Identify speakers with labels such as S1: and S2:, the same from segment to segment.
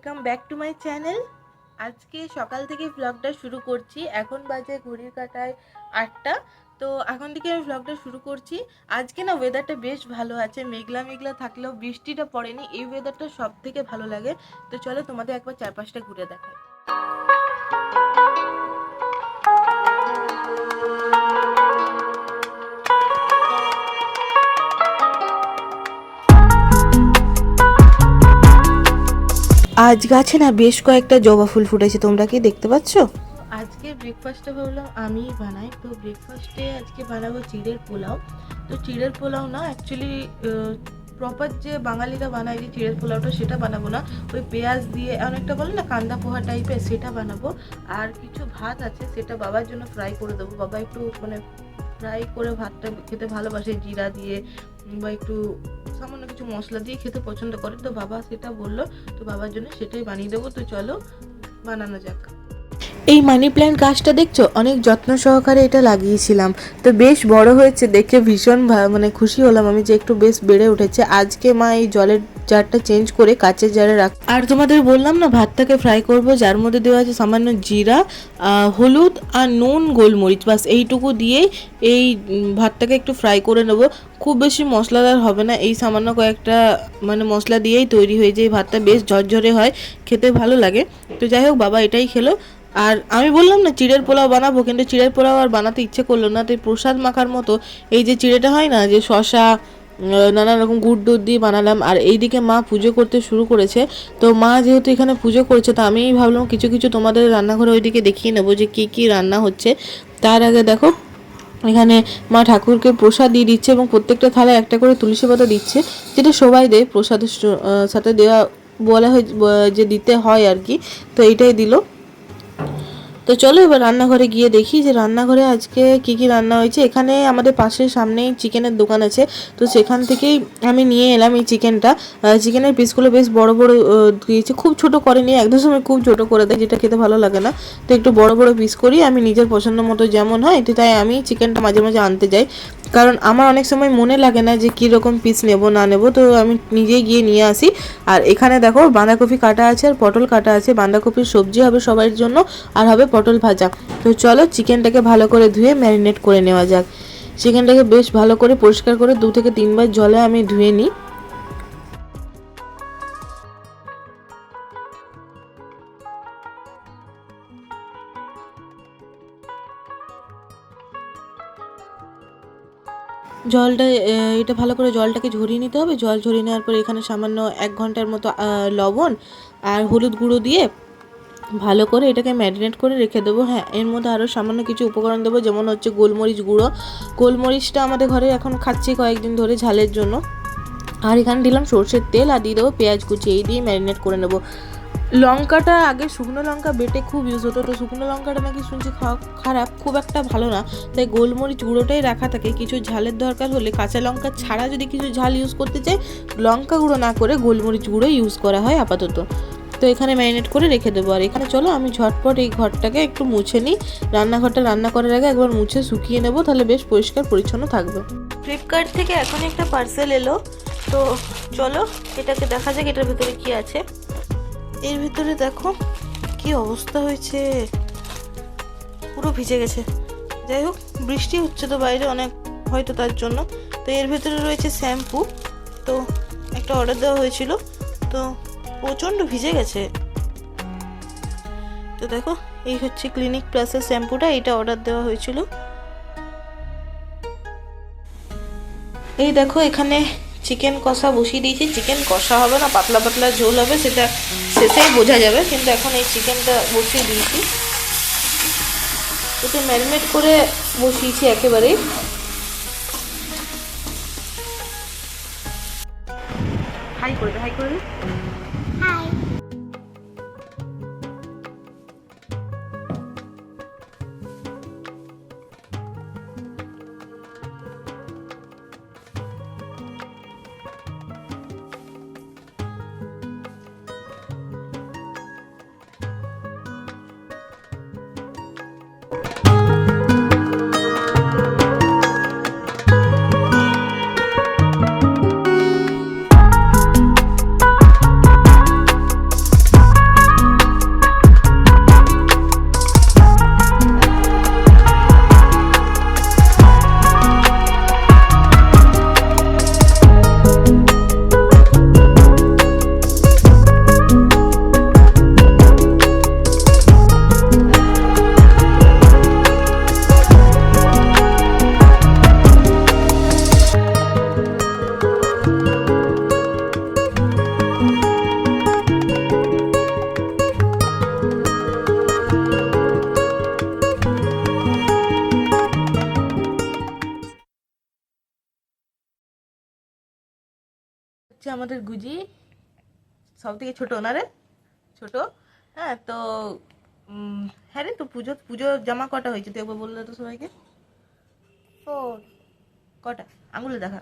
S1: Welcome back to my channel. আজকে সকাল থেকে ব্লগটা শুরু করছি। এখন বাজে ঘড়ির কাঁটায় 8টা। তো এখন থেকে আমি ব্লগটা শুরু করছি। আজকে না ওয়েদারটা বেশ ভালো আছে, মেঘলা মেঘলা থাকলেও বৃষ্টিটা পড়েনি। এই ওয়েদারটা সব থেকে ভালো লাগে। তো চলো তোমাদের একবার চারপাশটা ঘুরে দেখাই। আজ গাছে না বেশ কয়েকটা জবা ফুল ফুটেছে, তোমরা কি দেখতে পাচ্ছ? আজকে ব্রেকফাস্টে ভাবলাম আমিই বানাই। তো ব্রেকফাস্টে আজকে বানাবো চিড়ের পোলাও। তো চিড়ের পোলাও না অ্যাকচুয়ালি প্রপার যে বাঙালিরা বানায় যে চিড়ের পোলাওটা সেটা বানাবো না, ওই পেঁয়াজ দিয়ে অনেকটা বলে না কান্দা পোহা টাইপের, সেটা বানাবো। আর কিছু ভাত আছে, সেটা বাবার জন্য ফ্রাই করে দেবো। বাবা একটু মানে ফ্রাই করে ভাতটা খেতে ভালোবাসে, জিরা দিয়ে বা একটু সামান্য কিছু মশলা দিয়ে খেতে পছন্দ করে। তো বাবা সেটা বললো, তো বাবার জন্য সেটাই বানিয়ে দেবো। তো চলো বানানো যাক। এই মানি প্ল্যান্ট গাছটা দেখছো, অনেক যত্ন সহকারে এটা লাগিয়েছিলাম। তো বেশ বড় হয়েছে, দেখে ভীষণ মানে খুশি হলাম আমি যে একটু বেশ বেড়ে উঠেছে। আজকে মা এই জলের জারটা চেঞ্জ করে কাচের জারে রাখ। আর তোমাদের বললাম না ভাতটাকে ফ্রাই করব, যার মধ্যে দেওয়া আছে সামান্য জিরা, হলুদ আর নুন, গোলমরিচ, বাস এইটুকু দিয়েই এই ভাতটাকে একটু ফ্রাই করে নেব। খুব বেশি মশলাদার হবে না, এই সামান্য কয়েকটা মানে মশলা দিয়েই তৈরি হয়ে যায়। ভাতটা বেশ ঝরঝরে হয়, খেতে ভালো লাগে। তো যাই হোক, বাবা এটাই খেলো। আর আমি বললাম না চিড়ের পোলাও বানাবো, কিন্তু চিড়ের পোলাও আর বানাতে ইচ্ছে করলো না। তাই প্রসাদ মাখার মতো এই যে চিড়েটা হয় না, যে শশা নানা রকম গুড় দুধ দিয়ে বানালাম। আর এইদিকে মা পুজো করতে শুরু করেছে। তো মা যেহেতু এখানে পুজো করেছে, তো আমি ভাবলাম কিছু কিছু তোমাদের রান্নাঘরে ওইদিকে দেখিয়ে নেবো যে কী কী রান্না হচ্ছে। তার আগে দেখো এখানে মা ঠাকুরকে প্রসাদ দিয়ে দিচ্ছে এবং প্রত্যেকটা থালায় একটা করে তুলসী পাতা দিচ্ছে, যেটা সবাই দেয় প্রসাদের সাথে দেওয়া, বলা হয় যে দিতে হয় আর কি। তো এইটাই দিল। তো চলো এবার রান্নাঘরে গিয়ে দেখি যে রান্নাঘরে আজকে কি কি রান্না হয়েছে। এখানে আমাদের পাশের সামনেই চিকেনের দোকান আছে, তো সেখান থেকেই আমি নিয়ে এলাম এই চিকেনটা। চিকেনের পিসগুলো বেশ বড় বড় দিয়েছে, খুব ছোট করেনি, একদম সময় খুব ছোট করে দেয়, যেটা খেতে ভালো লাগে না। তো একটু বড় বড় পিস করি আমি নিজের পছন্দ মতো যেমন হয়। তো তাই আমি চিকেনটা মাঝে মাঝে আনতে যাই, কারণ আমার অনেক সময় মনে লাগে না যে কীরকম পিস নেব না নেব, তো আমি নিজেই গিয়ে নিয়ে আসি। আর এখানে দেখো বাঁধাকপি কাটা আছে আর পটল কাটা আছে। বাঁধাকপির সবজি হবে সবার জন্য, আর হবে পটল ভাজা। তো চলো চিকেনটাকে ভালো করে ধুয়ে ম্যারিনেট করে নেওয়া যাক। চিকেনটাকে বেশ ভালো করে পরিষ্কার করে 2 থেকে 3 বার জলে আমি ধুয়ে নিই। জলটা এটা ভালো করে জলটাকে ঝরিয়ে নিতে হবে। জল ঝরিয়ে নেওয়ার পরে এখানে সামান্য 1 ঘন্টার মতো লবণ আর হলুদ গুঁড়ো দিয়ে ভালো করে এটাকে ম্যারিনেট করে রেখে দেবো। হ্যাঁ, এর মধ্যে আরও সামান্য কিছু উপকরণ দেবো, যেমন হচ্ছে গোলমরিচ গুঁড়ো। গোলমরিচটা আমাদের ঘরে এখন খাচ্ছি কয়েকদিন ধরে ঝালের জন্য। আর এখানে দিলাম সর্ষের তেল আর দিয়ে দেবো পেঁয়াজ কুচি। এই দিয়ে ম্যারিনেট করে নেবো। লঙ্কাটা আগে শুকনো লঙ্কা বেটে খুব ইউজ হতো, তো শুকনো লঙ্কাটা নাকি শুনছি খারাপ, খুব একটা ভালো না। তাই গোলমরিচ গুঁড়োটাই রাখা থাকে। কিছু ঝালের দরকার হলে কাঁচা লঙ্কা ছাড়া যদি কিছু ঝাল ইউজ করতে চাই, লঙ্কা গুঁড়ো না করে গোলমরিচ গুঁড়ো ইউজ করা হয় আপাতত। তো এখানে ম্যারিনেট করে রেখে দেবো। আর এখানে চলো আমি ঝটপট এই ঘরটাকে একটু মুছে নিই। রান্নাঘরটা রান্না করার আগে একবার মুছে শুকিয়ে নেবো, তাহলে বেশ পরিষ্কার পরিচ্ছন্ন থাকবে। ফ্লিপকার্ট থেকে এখন একটা পার্সেল এলো, তো চলো এটাকে দেখা যাক এটার ভিতরে কি আছে। এর ভিতরে দেখো কি অবস্থা হয়েছে, পুরো ভিজে গেছে। যাই হোক, বৃষ্টি হচ্ছে তো বাইরে অনেক, হয়তো তার জন্য। তো এর ভিতরে রয়েছে শ্যাম্পু। তো একটা অর্ডার দেওয়া হয়েছিল, তো প্রচণ্ড ভিজে গেছে। তো দেখো এই হচ্ছে ক্লিনিক প্লাসের শ্যাম্পুটা, এটা অর্ডার দেওয়া হয়েছিল। এই দেখো এখানে চিকেন কষা বসিয়ে দিয়েছি। চিকেন কষা হবে না, পাতলা পাতলা ঝোল হবে, সেটা শেষেই বোঝা যাবে, কিন্তু এখন এই চিকেনটা বসিয়ে দিয়েছি। এটা ম্যারিনেট করে বসিয়েছি একেবারেই। হাই করে দে, হাই করে দে। হচ্ছে আমাদের গুজি, সব থেকে ছোট না রে, ছোট। হ্যাঁ তো হ্যাঁ রে, তো পুজো জামা কটা হয়েছে তুই একবার বললে তো সবাইকে।
S2: 4
S1: কটা আঙুলে দেখা,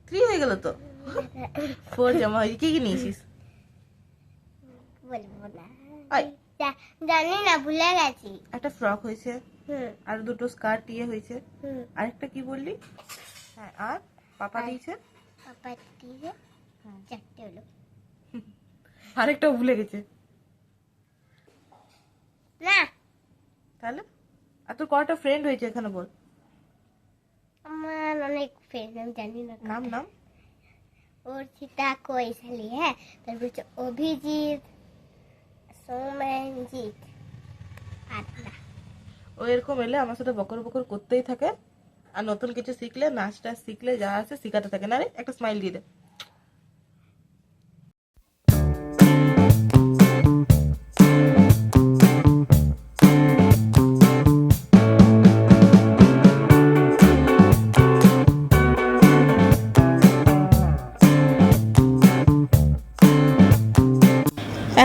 S1: 3 হয়ে গেল তো। 4 জামা হয়েছে। কি কি নিয়েছিস?
S2: বলবো না,
S1: আয়,
S2: জানি না, ভুলে গেছি।
S1: একটা ফ্রক হয়েছে,
S2: হুম
S1: আর দুটো স্কার্ট ইয়ে হয়েছে,
S2: হুম
S1: আরেকটা কি বললি? হ্যাঁ, আর পাপা দিয়েছে,
S2: পাপা দিয়ে 4টে হলো।
S1: আরেকটাও ভুলে গেছে।
S2: না,
S1: তাহলে আর তোর কটা ফ্রেন্ড হয়েছে এখানে বল,
S2: আমার অনেক ফ্রেন্ড, আমি জানি না
S1: নাম নাম।
S2: অর্চিতা, কৈশালী, হ্যাঁ, তারপর হচ্ছে অভিজিৎ, সৌমেনজিৎ, আর না।
S1: ও এরকম এলে আমার সাথে বকর বকর করতেই থাকে, আর নতুন কিছু শিখলে, নাচটা শিখলে, যা আছে শিখাতে থাকে। না রে, একটা স্মাইল দিয়ে দে।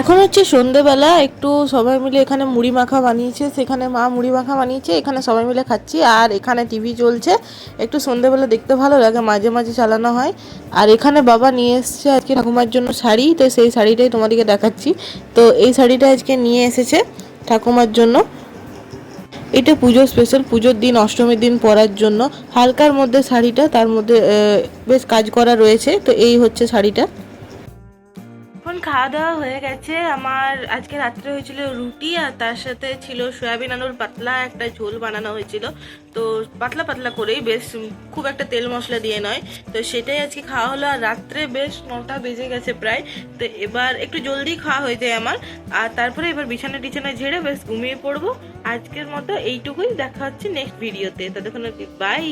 S1: এখন হচ্ছে সন্ধেবেলা, একটু সবাই মিলে এখানে মুড়ি মাখা বানিয়েছে, সেখানে মা মুড়ি মাখা বানিয়েছে, এখানে সবাই মিলে খাচ্ছি। আর এখানে টিভি চলছে, একটু সন্ধেবেলা দেখতে ভালো লাগে, মাঝে মাঝে চালানো হয়। আর এখানে বাবা নিয়ে এসছে আজকে ঠাকুমার জন্য শাড়ি, তো সেই শাড়িটাই তোমাদেরকে দেখাচ্ছি। তো এই শাড়িটা আজকে নিয়ে এসেছে ঠাকুমার জন্য। এটা পুজো স্পেশাল, পুজোর দিন, অষ্টমীর দিন পরার জন্য। হালকার মধ্যে শাড়িটা, তার মধ্যে বেশ কাজ করা রয়েছে। তো এই হচ্ছে শাড়িটা। এখন খাওয়া দাওয়া হয়ে গেছে আমার। আজকে রাত্রে হয়েছিল রুটি, আর তার সাথে ছিল সয়াবিন আলুর পাতলা একটা ঝোল বানানো হয়েছিল। তো পাতলা পাতলা করেই, বেশ খুব একটা তেল মশলা দিয়ে নয়। তো সেটাই আজকে খাওয়া হলো। আর রাত্রে বেশ 9টা বেজে গেছে প্রায়। তো এবার একটু জলদি খাওয়া হয়ে যায় আমার। আর তারপরে এবার বিছানা টিছানা ঝেড়ে বেশ ঘুমিয়ে পড়বো। আজকের মতো এইটুকুই, দেখা হচ্ছে নেক্সট ভিডিওতে। ততক্ষণ বাই।